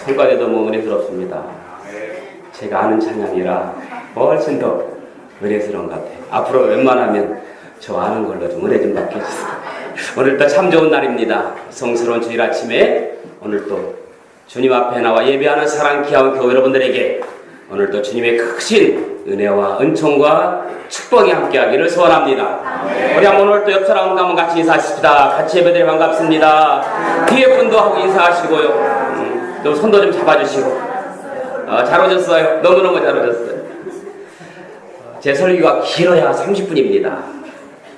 성가대도 뭐 은혜스럽습니다. 제가 아는 찬양이라 훨씬 더 은혜스러운 것 같아요. 앞으로 웬만하면 저 아는 걸로 좀 은혜 좀 받게 해주세요. 오늘도 참 좋은 날입니다. 성스러운 주일 아침에 오늘 또 주님 앞에 나와 예배하는 사랑 귀한 교회 여러분들에게 오늘도 주님의 크신 은혜와 은총과 축복이 함께하기를 소원합니다. 우리 한번 오늘 또 옆 사람과 한번 같이 인사하십시다. 같이 예배드려 반갑습니다. 뒤에 분도 하고 인사하시고요. 또 손도 좀 잡아주시고. 잘 오셨어요. 너무너무 잘 오셨어요. 제 설교가 길어야 30분입니다.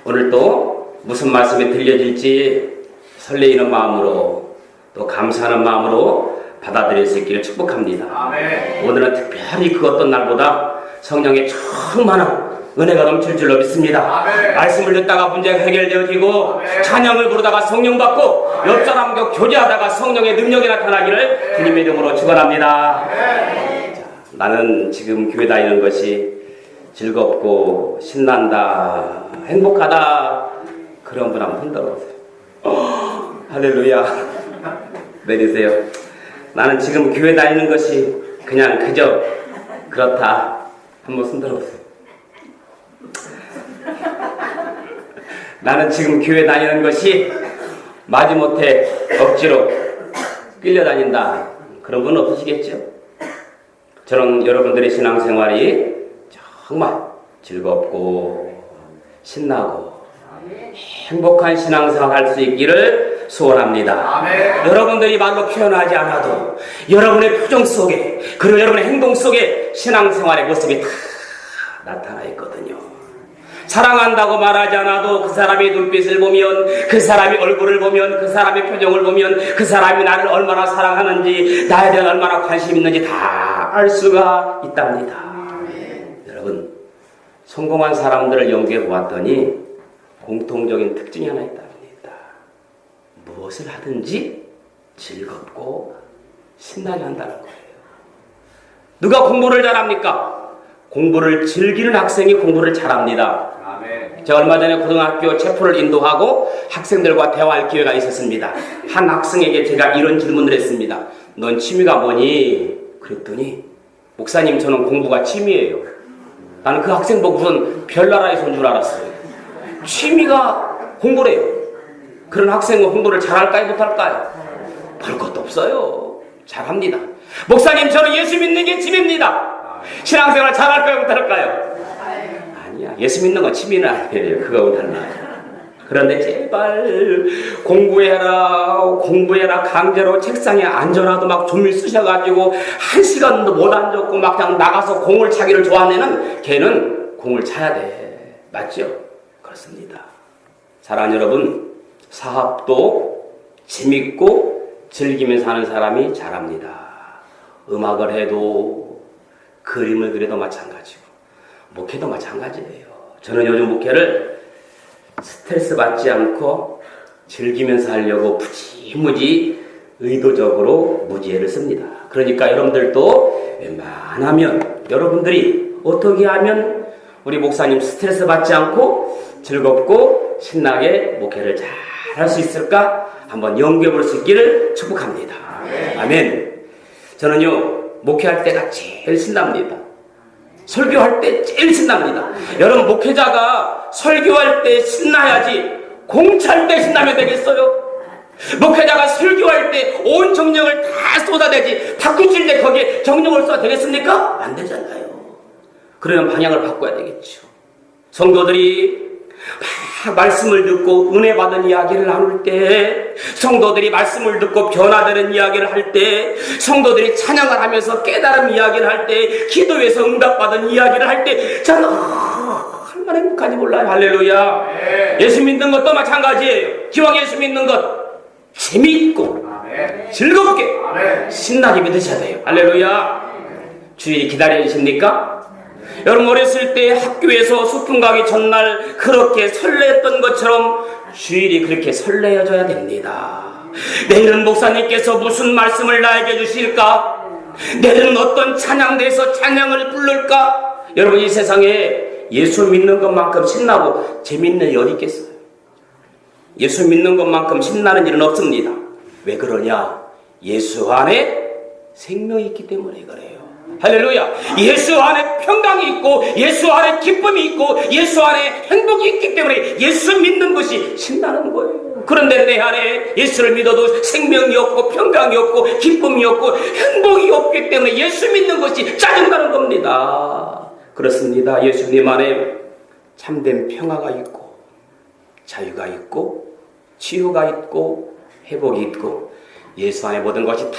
오늘 또 무슨 말씀이 들려질지 설레이는 마음으로 또 감사하는 마음으로 받아들일 수 있기를 축복합니다. 아멘. 오늘은 특별히 그 어떤 날보다 성령의 충만한 은혜가 넘칠 줄로 믿습니다. 아멘. 말씀을 듣다가 문제가 해결되어지고 아멘. 찬양을 부르다가 성령 받고 옆 사람과 교제하다가 성령의 능력이 나타나기를 주님의 이름으로 축원합니다. 자, 나는 지금 교회 다니는 것이 즐겁고 신난다, 행복하다 그런 분 한번 흔들어보세요. 할렐루야. 내리세요. 나는 지금 교회 다니는 것이 그냥 그저 그렇다. 한번 흔들어보세요. 나는 지금 교회 다니는 것이 마지못해 억지로 끌려다닌다. 그런 분 없으시겠죠? 저는 여러분들의 신앙생활이 정말 즐겁고 신나고 행복한 신앙생활 할 수 있기를 소원합니다. 아멘. 여러분들이 말로 표현하지 않아도 여러분의 표정 속에 그리고 여러분의 행동 속에 신앙생활의 모습이 다 나타나 있거든요. 사랑한다고 말하지 않아도 그 사람의 눈빛을 보면 그 사람의 얼굴을 보면 그 사람의 표정을 보면 그 사람이 나를 얼마나 사랑하는지 나에 대한 얼마나 관심 있는지 다 알 수가 있답니다. 아멘. 여러분 성공한 사람들을 연구해 보았더니 공통적인 특징이 하나 있답니다. 무엇을 하든지 즐겁고 신나게 한다는 거예요. 누가 공부를 잘합니까? 공부를 즐기는 학생이 공부를 잘합니다. 아멘. 제가 얼마 전에 고등학교 체포를 인도하고 학생들과 대화할 기회가 있었습니다. 한 학생에게 제가 이런 질문을 했습니다. 넌 취미가 뭐니? 그랬더니 목사님 저는 공부가 취미예요. 나는 그 학생 보고 무슨 별나라에서 온 줄 알았어요. 취미가 공부래요. 그런 학생은 공부를 잘할까요? 못할까요? 별 것도 없어요. 잘합니다. 목사님 저는 예수 믿는 게 취미입니다. 신앙생활 잘할까요? 못할까요? 아니야. 예수 믿는 건 취미는 아니에요. 그거하고 달라요. 그런데 제발 공부해라 강제로 책상에 앉아놔도 막 좀비 쑤셔가지고 1시간도 못 앉았고 막 그냥 나가서 공을 차기를 좋아하는 애는 걔는 공을 차야 돼. 맞죠? 그렇습니다. 사랑하는 여러분 사업도 재밌고 즐기면서 하는 사람이 잘합니다. 음악을 해도 그림을 그려도 마찬가지고 목회도 마찬가지예요. 저는 요즘 목회를 스트레스 받지 않고 즐기면서 하려고 무지무지 의도적으로 무지혜를 씁니다. 그러니까 여러분들도 웬만하면 여러분들이 어떻게 하면 우리 목사님 스트레스 받지 않고 즐겁고 신나게 목회를 잘 할 수 있을까 한번 연구해 볼 수 있기를 축복합니다. 아멘. 저는요 목회할 때가 제일 신납니다. 설교할 때 제일 신납니다. 여러분 목회자가 설교할 때 신나야지 공차할 때 신나면 되겠어요? 목회자가 설교할 때 온 정력을 다 쏟아내지 탁구 칠 때 거기에 정력을 쏟아 되겠습니까? 안 되잖아요. 그러면 방향을 바꿔야 되겠죠. 성도들이 말씀을 듣고 은혜 받은 이야기를 나눌 때, 성도들이 말씀을 듣고 변화되는 이야기를 할 때, 성도들이 찬양을 하면서 깨달음 이야기를 할 때, 기도에서 응답받은 이야기를 할 때 저는 얼마나 행복한지 몰라요. 할렐루야. 네. 예수 믿는 것도 마찬가지예요. 기왕 예수 믿는 것 재미있고 아멘. 즐겁게 아멘. 신나게 믿으셔야 돼요. 할렐루야. 주일이 기다려주십니까? 여러분 어렸을 때 학교에서 소풍 가기 전날 그렇게 설레었던 것처럼 주일이 그렇게 설레어져야 됩니다. 내일은 목사님께서 무슨 말씀을 나에게 주실까? 내일은 어떤 찬양대에서 찬양을 부를까? 여러분 이 세상에 예수 믿는 것만큼 신나고 재밌는 일이 어디 있겠어요? 예수 믿는 것만큼 신나는 일은 없습니다. 왜 그러냐? 예수 안에 생명이 있기 때문에 그래요. 할렐루야. 예수 안에 평강이 있고 예수 안에 기쁨이 있고 예수 안에 행복이 있기 때문에 예수 믿는 것이 신나는 거예요. 그런데 내 안에 예수를 믿어도 생명이 없고 평강이 없고 기쁨이 없고 행복이 없기 때문에 예수 믿는 것이 짜증나는 겁니다. 그렇습니다. 예수님 안에 참된 평화가 있고 자유가 있고 치유가 있고 회복이 있고 예수 안에 모든 것이 다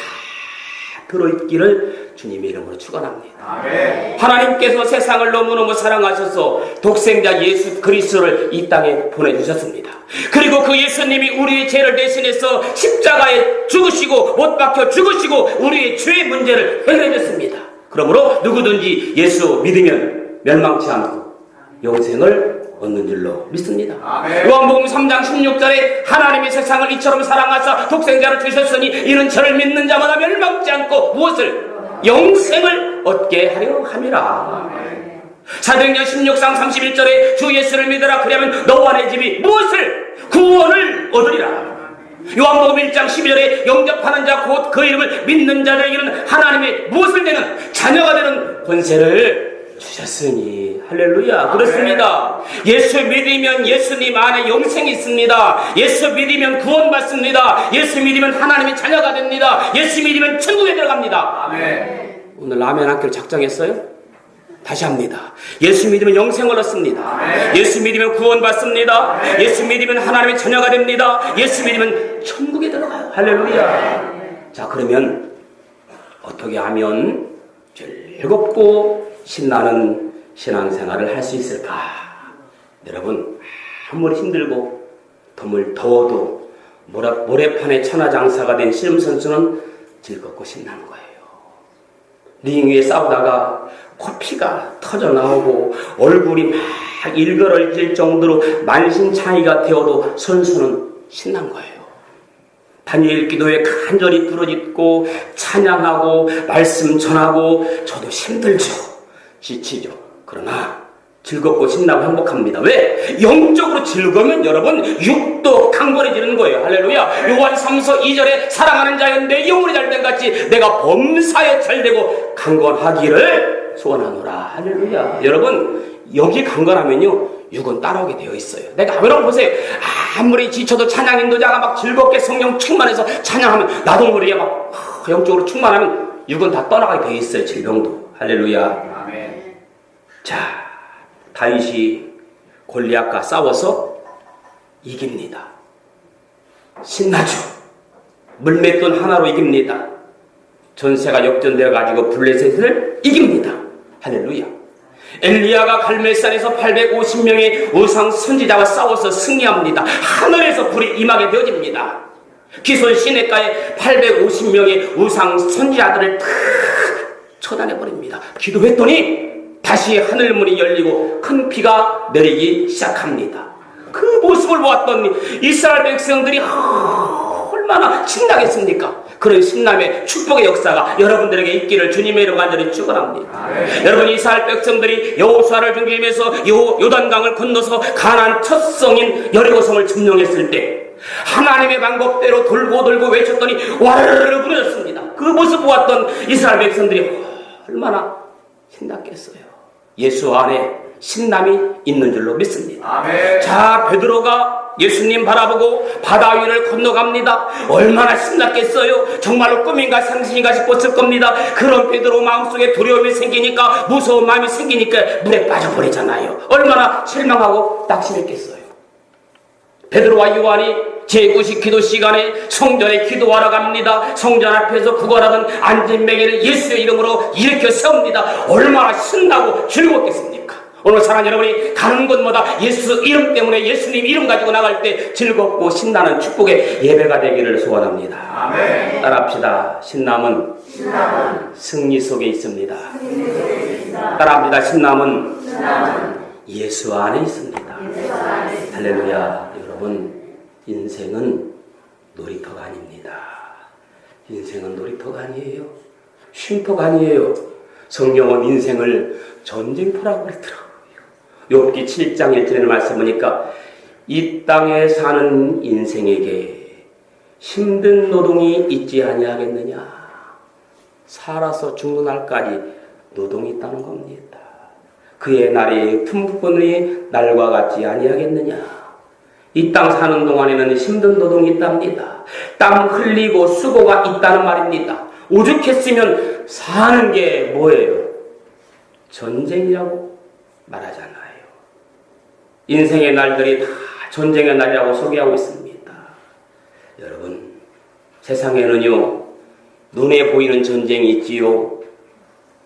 들어있기를 주님의 이름으로 축원합니다. 아멘. 하나님께서 세상을 너무너무 사랑하셔서 독생자 예수 그리스도를 이 땅에 보내주셨습니다. 그리고 그 예수님이 우리의 죄를 대신해서 십자가에 죽으시고 못 박혀 죽으시고 우리의 죄의 문제를 해결해 줬습니다. 그러므로 누구든지 예수 믿으면 멸망치 않고 영생을 얻는 줄로 믿습니다. 요한복음 3장 16절에 하나님이 세상을 이처럼 사랑하사 독생자를 주셨으니 이는 저를 믿는 자마다 멸망치 않고 무엇을? 영생을 얻게 하려 함이라. 사도행전 16장 31절에 주 예수를 믿으라 그러면 너와 내 집이 무엇을? 구원을 얻으리라. 요한복음 1장 12절에 영접하는 자 곧 그 이름을 믿는 자들에게는 하나님의 무엇을 되는 자녀가 되는 권세를 주셨으니 할렐루야. 그렇습니다. 예수 믿으면 예수님 안에 영생이 있습니다. 예수 믿으면 구원받습니다. 예수 믿으면 하나님의 자녀가 됩니다. 예수 믿으면 천국에 들어갑니다. 아멘. 오늘 라면 한 끼를 작정했어요? 다시 합니다. 예수 믿으면 영생을 얻습니다. 아멘. 예수 믿으면 구원받습니다. 아멘. 예수 믿으면 하나님의 자녀가 됩니다. 예수 믿으면 천국에 들어가요. 할렐루야. 아멘. 자, 그러면 어떻게 하면 즐겁고 신나는 신앙생활을 할 수 있을까? 여러분, 아무리 힘들고 더워도 모래판에 천하장사가 된 씨름 선수는 즐겁고 신나는 거예요. 링 위에 싸우다가 코피가 터져 나오고 얼굴이 막 일그러질 정도로 만신창이가 되어도 선수는 신난 거예요. 다니엘 기도에 간절히 부르짖고 찬양하고 말씀 전하고 저도 힘들죠. 지치죠. 그러나 즐겁고 신나고 행복합니다. 왜? 영적으로 즐거우면 여러분 육도 강건해지는 거예요. 할렐루야. 요한 3서 2절에 사랑하는 자여 내 영혼이 잘된 같이 내가 범사에 잘되고 강건하기를 소원하노라. 할렐루야. 여러분 여기 강건하면요 육은 따라오게 되어 있어요. 내가 여러분 보세요. 아무리 지쳐도 찬양 인도자가 막 즐겁게 성령 충만해서 찬양하면 나도 모르게 막 영적으로 충만하면 육은 다 떠나가게 되어 있어요. 질병도. 할렐루야. 아멘. 자, 다윗이 골리앗과 싸워서 이깁니다. 신나죠. 물맷돈 하나로 이깁니다. 전세가 역전되어 가지고 블레셋을 이깁니다. 할렐루야. 엘리야가 갈멜산에서 850명의 우상 선지자와 싸워서 승리합니다. 하늘에서 불이 임하게 되어집니다. 기손 시내가에 850명의 우상 선지자들을 다 처단해버립니다. 기도했더니 다시 하늘문이 열리고 큰 비가 내리기 시작합니다. 그 모습을 보았던 이스라엘 백성들이 얼마나 신나겠습니까? 그런 신남의 축복의 역사가 여러분들에게 있기를 주님의 이름으로 간절히 축원합니다. 여러분 이스라엘 백성들이 여호수아를 중심해서 요단강을 건너서 가나안 첫 성인 여리고성을 점령했을 때 하나님의 방법대로 돌고 외쳤더니 와르르 무너졌습니다. 그 모습 보았던 이스라엘 백성들이 얼마나 신났겠어요. 예수 안에 신남이 있는 줄로 믿습니다. 아멘. 자, 베드로가 예수님 바라보고 바다 위를 건너갑니다. 얼마나 신났겠어요. 정말로 꿈인가 상신인가 싶었을 겁니다. 그런 베드로 마음속에 두려움이 생기니까 무서운 마음이 생기니까 물에 빠져버리잖아요. 얼마나 실망하고 낙심했겠어요. 베드로와 요한이 제9식 기도 시간에 성전에 기도하러 갑니다. 성전 앞에서 구걸하던 안진뱅이를 예수의 이름으로 일으켜 세웁니다. 얼마나 신나고 즐겁겠습니까? 오늘 사랑하는 여러분이 가는 곳마다 예수 이름 때문에 예수님 이름 가지고 나갈 때 즐겁고 신나는 축복의 예배가 되기를 소원합니다. 아멘. 따라합시다. 신남은 승리 속에 있습니다. 따라합니다. 신남은 예수 안에 있습니다. 할렐루야. 여러분 인생은 놀이터가 아닙니다. 인생은 놀이터가 아니에요. 쉼터가 아니에요. 성경은 인생을 전쟁터라고 그랬더라고요. 욥기 7장 1절의 말씀 보니까 이 땅에 사는 인생에게 힘든 노동이 있지 아니하겠느냐. 살아서 죽는 날까지 노동이 있다는 겁니다. 그의 날이 품꾼의 날과 같지 아니하겠느냐. 이 땅 사는 동안에는 힘든 노동이 있답니다. 땀 흘리고 수고가 있다는 말입니다. 오죽했으면 사는 게 뭐예요? 전쟁이라고 말하잖아요. 인생의 날들이 다 전쟁의 날이라고 소개하고 있습니다. 여러분, 세상에는요, 눈에 보이는 전쟁이 있지요.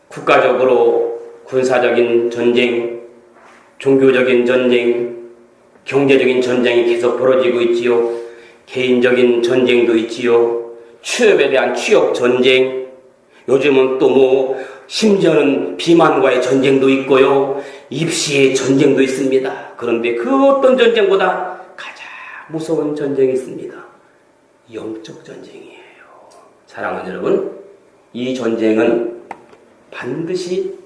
국가적으로 군사적인 전쟁, 종교적인 전쟁, 경제적인 전쟁이 계속 벌어지고 있지요. 개인적인 전쟁도 있지요. 취업에 대한 취업 전쟁, 요즘은 또 심지어는 비만과의 전쟁도 있고요. 입시의 전쟁도 있습니다. 그런데 그 어떤 전쟁보다 가장 무서운 전쟁이 있습니다. 영적 전쟁이에요. 사랑하는 여러분, 이 전쟁은 반드시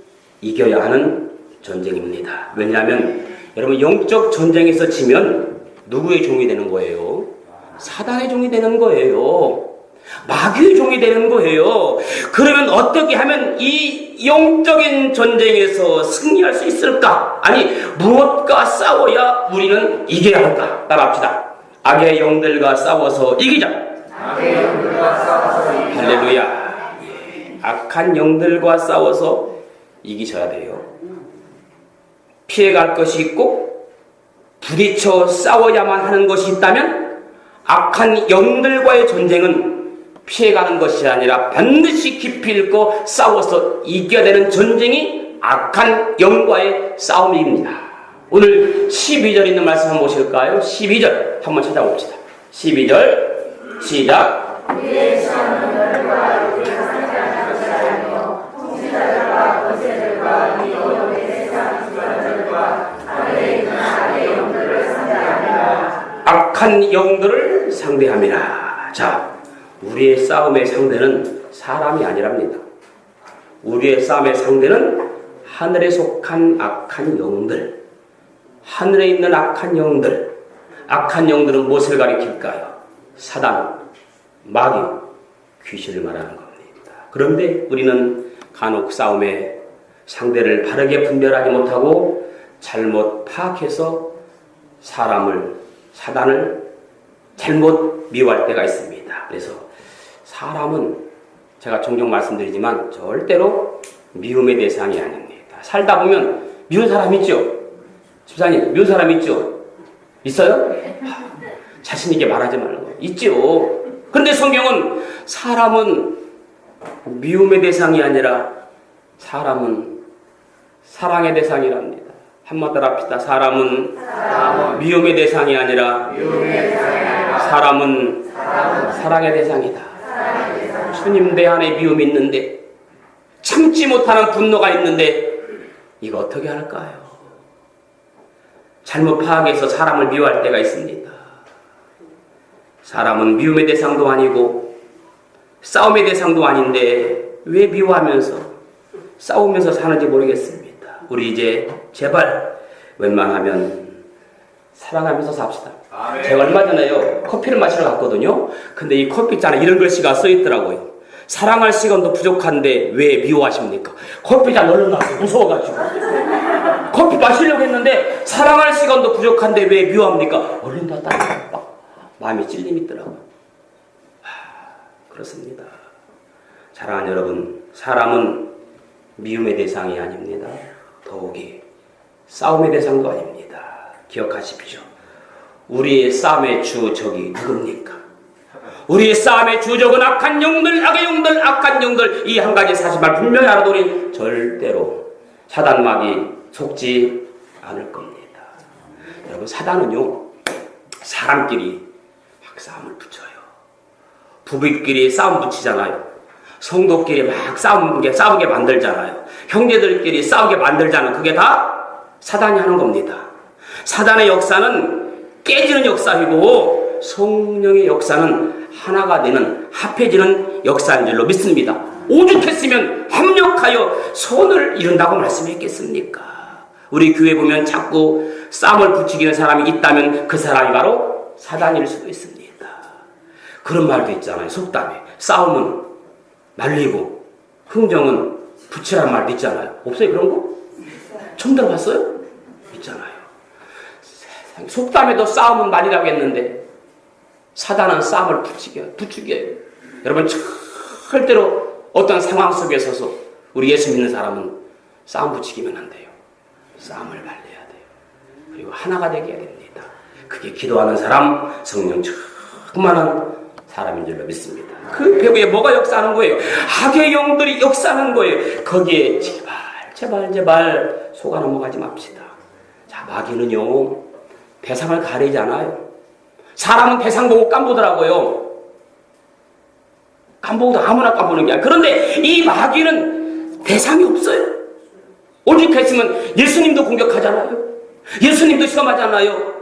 이겨야 하는 전쟁입니다. 왜냐하면 여러분, 영적 전쟁에서 지면 누구의 종이 되는 거예요? 사단의 종이 되는 거예요. 마귀의 종이 되는 거예요. 그러면 어떻게 하면 이 영적인 전쟁에서 승리할 수 있을까? 아니, 무엇과 싸워야 우리는 이겨야 할까? 따라합시다. 악의 영들과 싸워서 이기자. 악의 영들과 싸워서 이기자. 할렐루야. 악한 영들과 싸워서 이기셔야 돼요. 피해갈 것이 있고 부딪혀 싸워야만 하는 것이 있다면 악한 영들과의 전쟁은 피해가는 것이 아니라 반드시 깊이 읽고 싸워서 이겨야 되는 전쟁이 악한 영과의 싸움입니다. 오늘 12절 있는 말씀 한번 보실까요? 12절 한번 찾아봅시다. 12절 시작. 악한 영들을 상대함이라. 자, 우리의 싸움의 상대는 사람이 아니랍니다. 우리의 싸움의 상대는 하늘에 속한 악한 영들, 하늘에 있는 악한 영들. 악한 영들은 무엇을 가리킬까요? 사단, 마귀, 귀신을 말하는 겁니다. 그런데 우리는 간혹 싸움의 상대를 바르게 분별하지 못하고 잘못 파악해서 사단을 잘못 미워할 때가 있습니다. 그래서 사람은 제가 종종 말씀드리지만 절대로 미움의 대상이 아닙니다. 살다 보면 미운 사람 있죠? 집사님, 미운 사람 있죠? 있어요? 자신있게 말하지 말고. 있죠. 그런데 성경은 사람은 미움의 대상이 아니라 사람은 사랑의 대상이랍니다. 한번 따라 합시다. 사람은 미움의 대상이 아니라 사람은 사랑의 대상이다. 주님 내 안에 미움이 있는데, 참지 못하는 분노가 있는데 이거 어떻게 할까요? 잘못 파악해서 사람을 미워할 때가 있습니다. 사람은 미움의 대상도 아니고 싸움의 대상도 아닌데 왜 미워하면서 싸우면서 사는지 모르겠습니다. 우리 이제 제발 웬만하면 사랑하면서 삽시다. 제가 얼마 전에요, 커피를 마시러 갔거든요. 근데 이 커피잔에 이런 글씨가 써있더라고요. 사랑할 시간도 부족한데 왜 미워하십니까? 커피잔 얼른 놨어요. 무서워가지고. 커피 마시려고 했는데 사랑할 시간도 부족한데 왜 미워합니까? 얼른 놨다. 막 마음이 찔림이 있더라고요. 그렇습니다. 사랑하는 여러분, 사람은 미움의 대상이 아닙니다. 더욱이 싸움의 대상도 아닙니다. 기억하십시오. 우리의 싸움의 주적이 누굽니까? 우리의 싸움의 주적은 악한 영들, 악의 영들, 악한 영들. 이 한 가지 사실만 분명히 알아도 우리 절대로 사단 마귀 속지 않을 겁니다. 여러분, 사단은요, 사람끼리 막 싸움을 붙여요. 부부끼리 싸움 붙이잖아요. 성도끼리 막 싸우게 만들잖아요. 형제들끼리 싸우게 만들잖아요. 그게 다 사단이 하는 겁니다. 사단의 역사는 깨지는 역사이고 성령의 역사는 하나가 되는, 합해지는 역사인 줄로 믿습니다. 오죽했으면 합력하여 선을 이룬다고 말씀했겠습니까? 우리 교회 보면 자꾸 싸움을 붙이기는 사람이 있다면 그 사람이 바로 사단일 수도 있습니다. 그런 말도 있잖아요. 속담에 싸움은 말리고 흥정은 부치란 말 있잖아요. 없어요 그런 거? 처음 들어봤어요? 있잖아요. 속담에도 싸움은 말이라고 했는데 사단은 싸움을 부추겨요. 여러분 절대로 어떤 상황 속에 서서 우리 예수 믿는 사람은 싸움 부추기면 안 돼요. 싸움을 말려야 돼요. 그리고 하나가 되게 해야 됩니다. 그게 기도하는 사람, 성령 충만한 사람인 줄로 믿습니다. 그 배후에 뭐가 역사하는 거예요? 악의 영들이 역사하는 거예요. 거기에 제발 속아 넘어가지 맙시다. 자, 마귀는요 대상을 가리지 않아요. 사람은 대상 보고 깜보더라고요. 깜보고도 아무나 깜보는 게 아니라. 그런데 이 마귀는 대상이 없어요. 오직했으면 예수님도 공격하잖아요. 예수님도 시험하잖아요.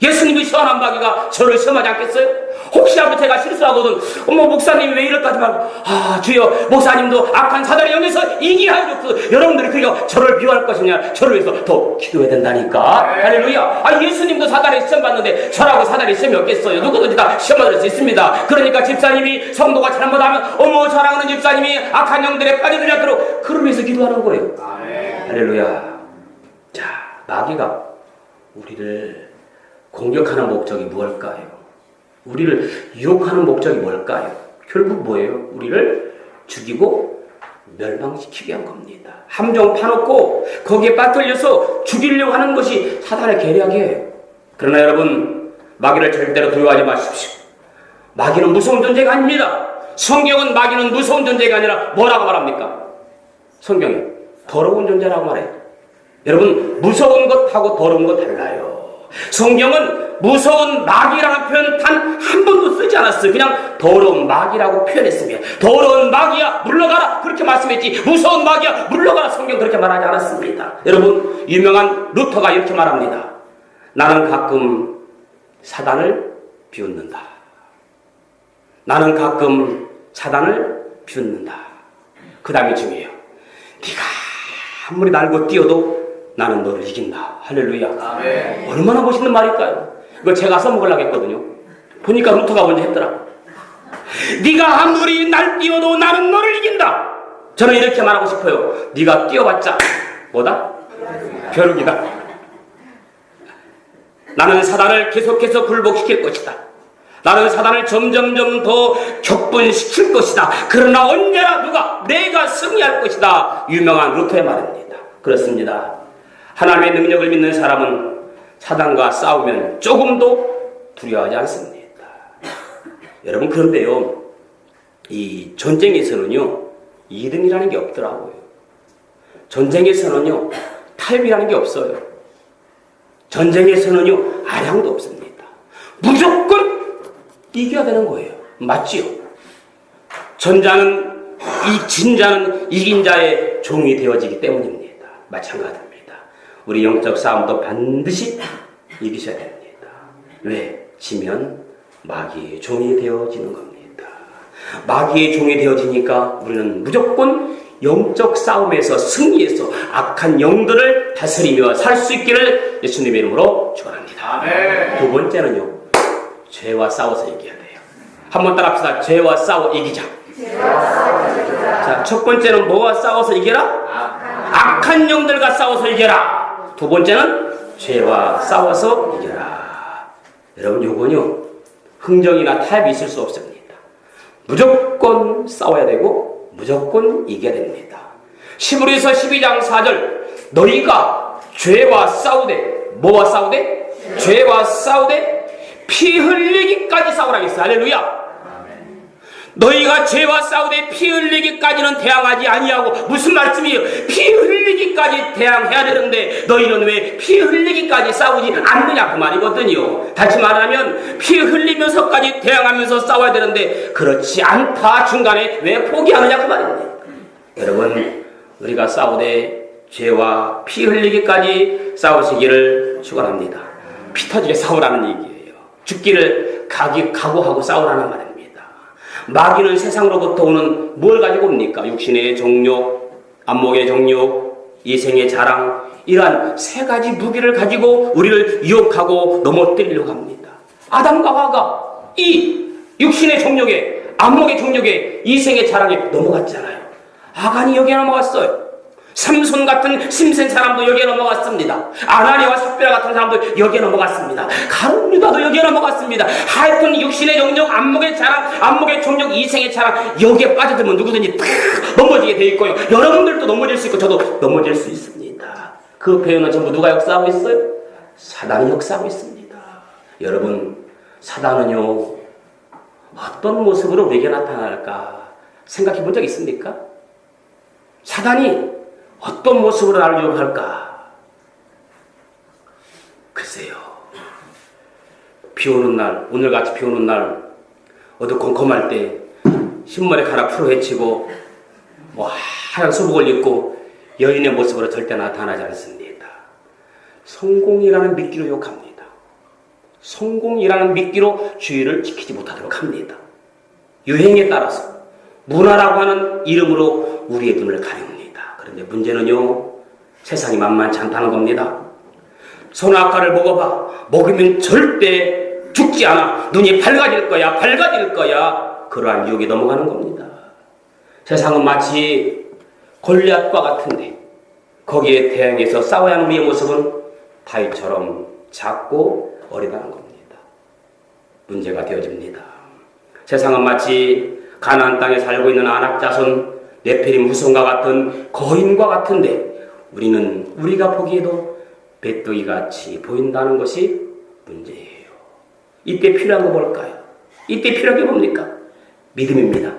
예수님도 시험한 마귀가 저를 시험하지 않겠어요? 혹시라도 제가 실수하거든 어머 목사님이 왜 이럴까 하지 말고 주여 목사님도 악한 사단의 영에서 이기게 하여 주옵소서. 여러분들이 그냥 저를 미워할 것이냐 저를 위해서 더 기도해야 된다니까. 할렐루야. 예수님도 사단에 시험 받는데 저라고 사단에 시험이 없겠어요? 누구든지 다 시험 받을 수 있습니다. 그러니까 집사님이 성도가 잘못하면 어머 사랑하는 집사님이 악한 영들에 빠져들지 않도록 그를 위해서 기도하는 거예요. 할렐루야. 자, 마귀가 우리를 공격하는 목적이 무엇일까요? 우리를 유혹하는 목적이 뭘까요? 결국 뭐예요? 우리를 죽이고 멸망시키게 한 겁니다. 함정 파놓고 거기에 빠뜨려서 죽이려고 하는 것이 사단의 계략이에요. 그러나 여러분 마귀를 절대로 두려워하지 마십시오. 마귀는 무서운 존재가 아닙니다. 성경은 마귀는 무서운 존재가 아니라 뭐라고 말합니까? 성경이 더러운 존재라고 말해요. 여러분 무서운 것하고 더러운 것 달라요. 성경은 무서운 마귀라는 표현 단 한 번도 쓰지 않았어요. 그냥 더러운 마귀라고 표현했습니다. 더러운 마귀야 물러가라 그렇게 말씀했지 무서운 마귀야 물러가라 성경 그렇게 말하지 않았습니다. 여러분 유명한 루터가 이렇게 말합니다. 나는 가끔 사단을 비웃는다. 나는 가끔 사단을 비웃는다. 그 다음이 중요해요. 네가 아무리 날고 뛰어도 나는 너를 이긴다. 할렐루야. 아멘. 얼마나 멋있는 말일까요? 이거 제가 써먹으려고 했거든요. 보니까 루터가 먼저 했더라. 네가 아무리 날 뛰어도 나는 너를 이긴다. 저는 이렇게 말하고 싶어요. 네가 뛰어봤자 뭐다? 벼룩이다. 나는 사단을 계속해서 굴복시킬 것이다. 나는 사단을 점점점 더 격분시킬 것이다. 그러나 언제나 내가 승리할 것이다. 유명한 루터의 말입니다. 그렇습니다. 하나님의 능력을 믿는 사람은 사단과 싸우면 조금도 두려워하지 않습니다. 여러분 그런데요 이 전쟁에서는요 2등이라는 게 없더라고요. 전쟁에서는요 탈비라는 게 없어요. 전쟁에서는요 아량도 없습니다. 무조건 이겨야 되는 거예요. 맞지요? 진자는 이긴 자의 종이 되어지기 때문입니다. 마찬가지입니다. 우리 영적 싸움도 반드시 이기셔야 됩니다. 왜? 지면 마귀의 종이 되어지는 겁니다. 마귀의 종이 되어지니까 우리는 무조건 영적 싸움에서 승리해서 악한 영들을 다스리며 살 수 있기를 예수님의 이름으로 축원합니다. 아멘. 두 번째는요 죄와 싸워서 이겨야 돼요. 한번 따라합시다. 죄와 싸워 이기자. 자, 첫 번째는 뭐와 싸워서 이겨라? 악한 영들과 싸워서 이겨라. 두 번째는 죄와 싸워서 이겨라. 여러분 요건요 흥정이나 타협이 있을 수 없습니다. 무조건 싸워야 되고 무조건 이겨야 됩니다. 히브리서 12장 4절 너희가 죄와 싸우되 뭐와 싸우되? 죄와 싸우되 피 흘리기까지 싸우라 했어요. 할렐루야. 너희가 죄와 싸우되 피 흘리기까지는 대항하지 아니하고 무슨 말씀이에요? 피 흘리기까지 대항해야 되는데 너희는 왜 피 흘리기까지 싸우지 않느냐 그 말이거든요. 다시 말하면 피 흘리면서까지 대항하면서 싸워야 되는데 그렇지 않다 중간에 왜 포기하느냐 그 말입니다. 여러분 우리가 싸우되 죄와 피 흘리기까지 싸우시기를 축원합니다. 피 터지게 싸우라는 얘기예요. 죽기를 각오하고 싸우라는 말입니다. 마귀는 세상으로부터 오는 뭘 가지고 옵니까? 육신의 정욕, 안목의 정욕, 이생의 자랑 이러한 세 가지 무기를 가지고 우리를 유혹하고 넘어뜨리려고 합니다. 아담과 하와가 이 육신의 정욕에 안목의 정욕에 이생의 자랑에 넘어갔잖아요. 아간이 여기에 넘어갔어요. 삼손 같은 심센 사람도 여기에 넘어갔습니다. 아나니와 삽비라 같은 사람도 여기에 넘어갔습니다. 가룟 유다도 여기에 넘어갔습니다. 하여튼 육신의 영역, 안목의 자랑, 안목의 종력, 이생의 자랑, 여기에 빠져들면 누구든지 다 넘어지게 돼 있고요. 여러분들도 넘어질 수 있고 저도 넘어질 수 있습니다. 그 배후는 전부 누가 역사하고 있어요? 사단이 역사하고 있습니다. 여러분, 사단은요 어떤 모습으로 우리에게 나타날까 생각해 본 적 있습니까? 사단이 어떤 모습으로 나를 유혹할까? 글쎄요. 비 오는 날, 오늘같이 비 오는 날, 어두컴컴할 때 신문에 가라 풀어 헤치고 하얀 수복을 입고 여인의 모습으로 절대 나타나지 않습니다. 성공이라는 미끼로 유혹합니다. 성공이라는 미끼로 주의를 지키지 못하도록 합니다. 유행에 따라서 문화라고 하는 이름으로 우리의 눈을 가립니다. 그런데 문제는요, 세상이 만만치 않다는 겁니다. 선악과를 먹어봐. 먹으면 절대 죽지 않아. 눈이 밝아질 거야. 밝아질 거야. 그러한 유혹에 넘어가는 겁니다. 세상은 마치 골리앗과 같은데 거기에 대항해서 싸워야 하는 우리의 모습은 다윗처럼 작고 어리다는 겁니다. 문제가 되어집니다. 세상은 마치 가나안 땅에 살고 있는 아낙 자손 네피림 후손과 같은 거인과 같은데 우리가 보기에도 메뚜기같이 보인다는 것이 문제예요. 이때 필요한 거 뭘까요? 이때 필요한 게 뭡니까? 믿음입니다.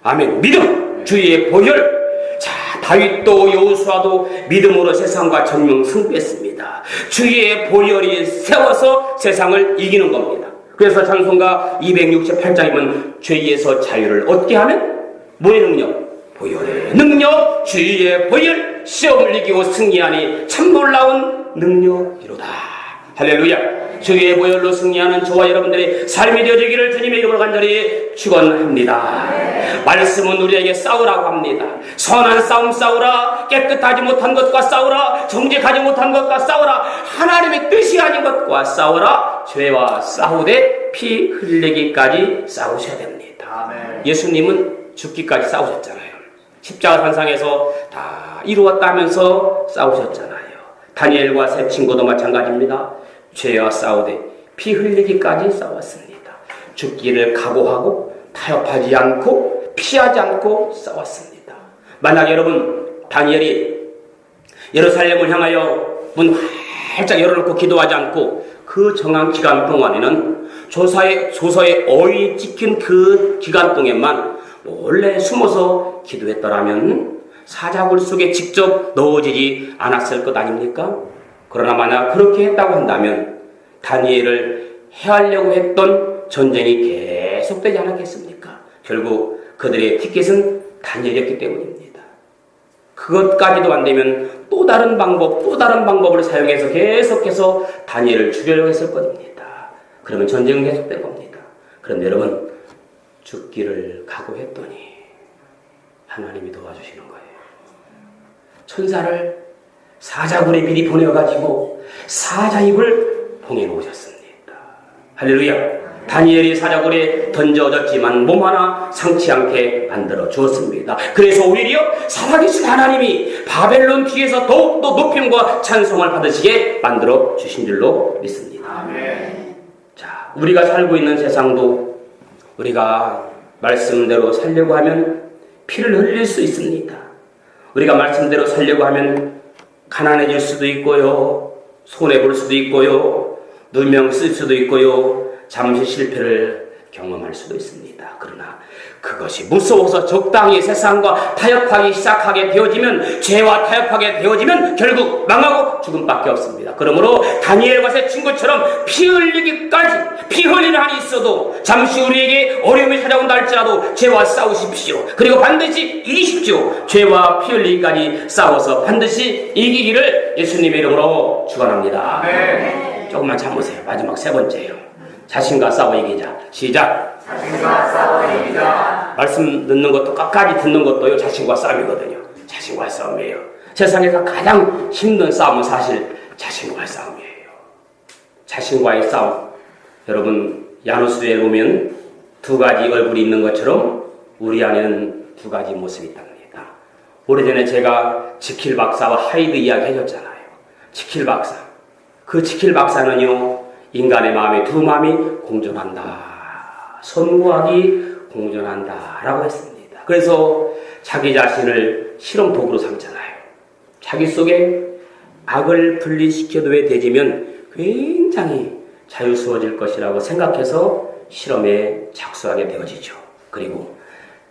아멘. 믿음! 주의 보혈! 자, 다윗도 여호수아도 믿음으로 세상과 정령 승부했습니다. 주의 보혈이 세워서 세상을 이기는 겁니다. 그래서 찬송가 268장이면 죄에서 자유를 얻게 하면 뭐의 능력? 보혈의 능력, 주의 보혈, 시험을 이기고 승리하니 참 놀라운 능력이로다. 할렐루야. 주의 보혈로 승리하는 저와 여러분들의 삶이 되어지기를 주님의 이름으로 간절히 축원합니다. 말씀은 우리에게 싸우라고 합니다. 선한 싸움 싸우라. 깨끗하지 못한 것과 싸우라. 정직하지 못한 것과 싸우라. 하나님의 뜻이 아닌 것과 싸우라. 죄와 싸우되 피 흘리기까지 싸우셔야 됩니다. 예수님은 죽기까지 싸우셨잖아요. 십자가 산상에서 다 이루었다 하면서 싸우셨잖아요. 다니엘과 세 친구도 마찬가지입니다. 죄와 싸우되 피 흘리기까지 싸웠습니다. 죽기를 각오하고 타협하지 않고 피하지 않고 싸웠습니다. 만약 여러분 다니엘이 예루살렘을 향하여 문 활짝 열어놓고 기도하지 않고 그 정한 기간 동안에는 조서에 어이 찍힌 그 기간 동안만 몰래 숨어서 기도했더라면 사자굴 속에 직접 넣어지지 않았을 것 아닙니까? 그러나 만약 그렇게 했다고 한다면 다니엘을 해하려고 했던 전쟁이 계속되지 않았겠습니까? 결국 그들의 티켓은 다니엘이었기 때문입니다. 그것까지도 안 되면 또 다른 방법을 사용해서 계속해서 다니엘을 죽이려고 했을 겁니다. 그러면 전쟁은 계속될 겁니다. 그런데 여러분, 죽기를 각오했더니 하나님이 도와주시는 거예요. 천사를 사자굴에 미리 보내어가지고 사자입을 봉해놓으셨습니다. 할렐루야. 다니엘이 사자굴에 던져졌지만 몸 하나 상치 않게 만들어 주었습니다. 그래서 오히려 살아계신 하나님이 바벨론 뒤에서 더욱더 높임과 찬송을 받으시게 만들어 주신 줄로 믿습니다. 아멘. 자, 우리가 살고 있는 세상도 우리가 말씀대로 살려고 하면 피를 흘릴 수 있습니다. 우리가 말씀대로 살려고 하면 가난해질 수도 있고요, 손해볼 수도 있고요, 누명 쓸 수도 있고요, 잠시 실패를 경험할 수도 있습니다. 그러나 그것이 무서워서 적당히 세상과 타협하기 시작하게 되어지면, 죄와 타협하게 되어지면 결국 망하고 죽음밖에 없습니다. 그러므로 다니엘과 세 친구처럼 피 흘리기까지, 피 흘리는 한이 있어도 잠시 우리에게 어려움이 찾아온다 할지라도 죄와 싸우십시오. 그리고 반드시 이기십시오. 죄와 피 흘리기까지 싸워서 반드시 이기기를 예수님의 이름으로 축원합니다. 네. 조금만 참으세요. 마지막 세 번째예요. 자신과 싸워 이기자. 시작. 자신과 싸워 이기자. 말씀 듣는 것도 끝까지 듣는 것도요, 자신과 싸움이거든요. 자신과의 싸움이에요. 세상에서 가장 힘든 싸움은 사실 자신과의 싸움이에요. 자신과의 싸움. 여러분, 야누스에 보면 두 가지 얼굴이 있는 것처럼 우리 안에는 두 가지 모습이 있답니다. 오래전에 제가 지킬 박사와 하이드 이야기 해줬잖아요. 지킬 박사. 그 지킬 박사는요, 인간의 마음이 두 마음이 공존한다. 선구하기 공존한다. 라고 했습니다. 그래서 자기 자신을 실험 도구로 삼잖아요. 자기 속에 악을 분리시켜둬야 되지면 굉장히 자유스러워질 것이라고 생각해서 실험에 착수하게 되어지죠. 그리고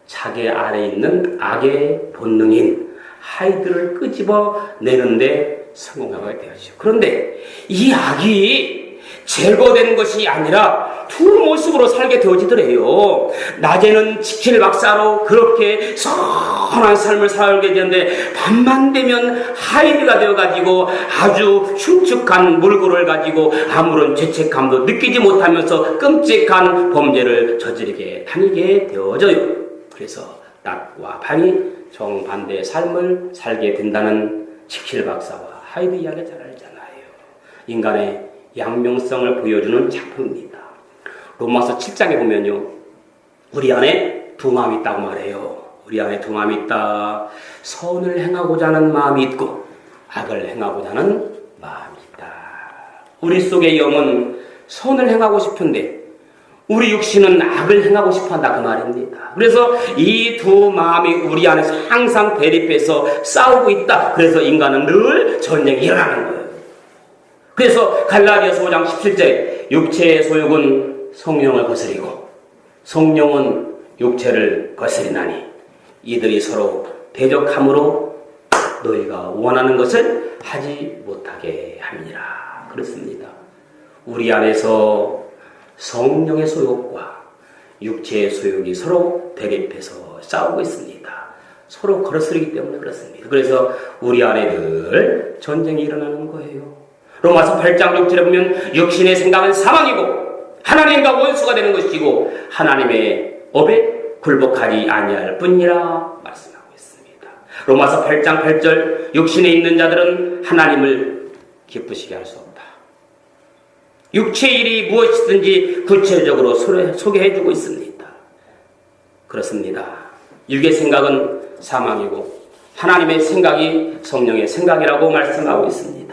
자기 안에 있는 악의 본능인 하이드를 끄집어내는데 성공하게 되어지죠. 그런데 이 악이 제거된 것이 아니라 두 모습으로 살게 되어지더래요. 낮에는 지킬 박사로 그렇게 선한 삶을 살게 되는데 밤만 되면 하이드가 되어가지고 아주 흉측한 몰골을 가지고 아무런 죄책감도 느끼지 못하면서 끔찍한 범죄를 저지르게 다니게 되어져요. 그래서 낮과 밤이 정반대의 삶을 살게 된다는 지킬 박사와 하이드 이야기 잘 알잖아요. 인간의 양명성을 보여주는 작품입니다. 로마서 7장에 보면요, 우리 안에 두 마음이 있다고 말해요. 우리 안에 두 마음이 있다. 선을 행하고자 하는 마음이 있고 악을 행하고자 하는 마음이 있다. 우리 속의 영은 선을 행하고 싶은데 우리 육신은 악을 행하고 싶어한다, 그 말입니다. 그래서 이 두 마음이 우리 안에서 항상 대립해서 싸우고 있다. 그래서 인간은 늘 전쟁이 일어나는 거예요. 그래서 갈라디아서 5장 17절에 육체의 소욕은 성령을 거스리고 성령은 육체를 거스리나니 이들이 서로 대적함으로 너희가 원하는 것을 하지 못하게 함이니라. 그렇습니다. 우리 안에서 성령의 소욕과 육체의 소욕이 서로 대립해서 싸우고 있습니다. 서로 거스르기 때문에 그렇습니다. 그래서 우리 안에 늘 전쟁이 일어나는 거예요. 로마서 8장 6절에 보면 육신의 생각은 사망이고 하나님과 원수가 되는 것이고 하나님의 업에 굴복하지 아니할 뿐이라 말씀하고 있습니다. 로마서 8장 8절 육신에 있는 자들은 하나님을 기쁘시게 할 수 없다. 육체의 일이 무엇이든지 구체적으로 소개해주고 있습니다. 그렇습니다. 육의 생각은 사망이고 하나님의 생각이 성령의 생각이라고 말씀하고 있습니다.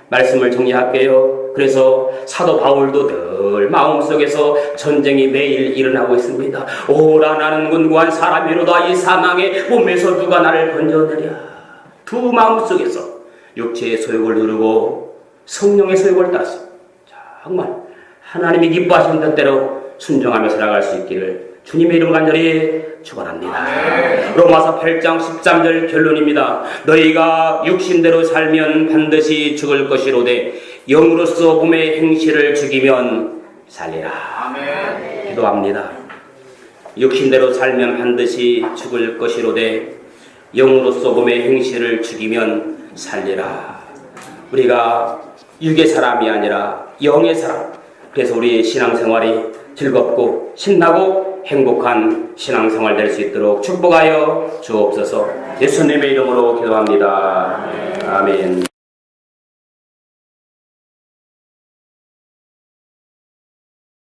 말씀을 정리할게요. 그래서 사도 바울도 늘 마음속에서 전쟁이 매일 일어나고 있습니다. 오라 나는 곤고한 사람이로다. 이 사망의 몸에서 누가 나를 건져내랴. 두 마음속에서 육체의 소욕을 누르고 성령의 소욕을 따서 정말 하나님이 기뻐하시는 뜻대로 순종하며 살아갈 수 있기를 주님의 이름으로 간절히 축원합니다. 로마서 8장 13절 결론입니다. 너희가 육신대로 살면 반드시 죽을 것이로되 영으로서 몸의 행실을 죽이면 살리라. 아멘. 기도합니다. 육신대로 살면 반드시 죽을 것이로되 영으로서 몸의 행실을 죽이면 살리라. 우리가 육의 사람이 아니라 영의 사람. 그래서 우리의 신앙생활이 즐겁고 신나고 행복한 신앙생활 될 수 있도록 축복하여 주옵소서. 예수님의 이름으로 기도합니다. 아멘.